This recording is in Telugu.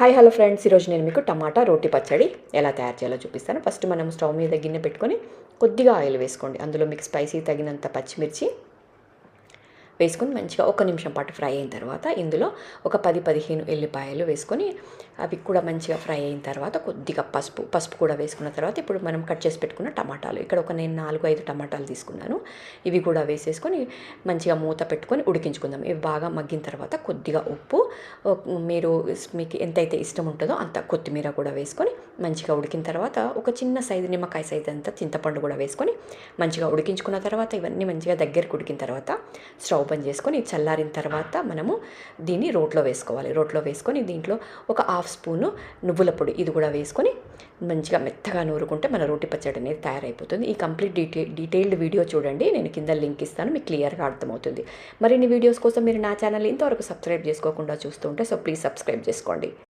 హాయ్ హలో ఫ్రెండ్స్, ఈరోజు నేను మీకు టమాటా రోటి పచ్చడి ఎలా తయారు చేయాలో చూపిస్తాను. ఫస్ట్ మనం స్టవ్ మీద గిన్నె పెట్టుకొని కొద్దిగా ఆయిల్ వేసుకోండి. అందులో మీకు స్పైసీ తగినంత పచ్చిమిర్చి వేసుకొని మంచిగా ఒక నిమిషం పాటు ఫ్రై అయిన తర్వాత ఇందులో ఒక 10-15 ఎల్లిపాయలు వేసుకొని అవి కూడా మంచిగా ఫ్రై అయిన తర్వాత కొద్దిగా పసుపు కూడా వేసుకున్న తర్వాత ఇప్పుడు మనం కట్ చేసి పెట్టుకున్న టమాటాలు, ఇక్కడ నేను 4-5 టమాటాలు తీసుకున్నాను. ఇవి కూడా వేసేసుకొని మంచిగా మూత పెట్టుకొని ఉడికించుకుందాం. ఇవి బాగా మగ్గిన తర్వాత కొద్దిగా ఉప్పు, మీకు ఎంతైతే ఇష్టం ఉంటుందో అంత కొత్తిమీర కూడా వేసుకొని మంచిగా ఉడికిన తర్వాత ఒక చిన్న సైజు నిమ్మకాయ సైజు అంతా చింతపండు కూడా వేసుకొని మంచిగా ఉడికించుకున్న తర్వాత ఇవన్నీ మంచిగా దగ్గరికి ఉడికిన తర్వాత స్టవ్ బంద్ చేసుకొని చల్లారిన తర్వాత మనము దీన్ని రోట్లో వేసుకోవాలి. రోట్లో వేసుకొని దీంట్లో ఒక 1/2 స్పూను నువ్వుల పొడి ఇది కూడా వేసుకొని మంచిగా మెత్తగా నూరుకుంటే మన రోటి పచ్చడి అనేది తయారైపోతుంది. ఈ కంప్లీట్ డీటెయిల్డ్ వీడియో చూడండి, నేను కింద లింక్ ఇస్తాను, మీకు క్లియర్గా అర్థమవుతుంది. మరిన్ని వీడియోస్ కోసం మీరు నా ఛానల్ ఇంతవరకు సబ్స్క్రైబ్ చేసుకోకుండా చూస్తుంటే ప్లీజ్ సబ్స్క్రైబ్ చేసుకోండి.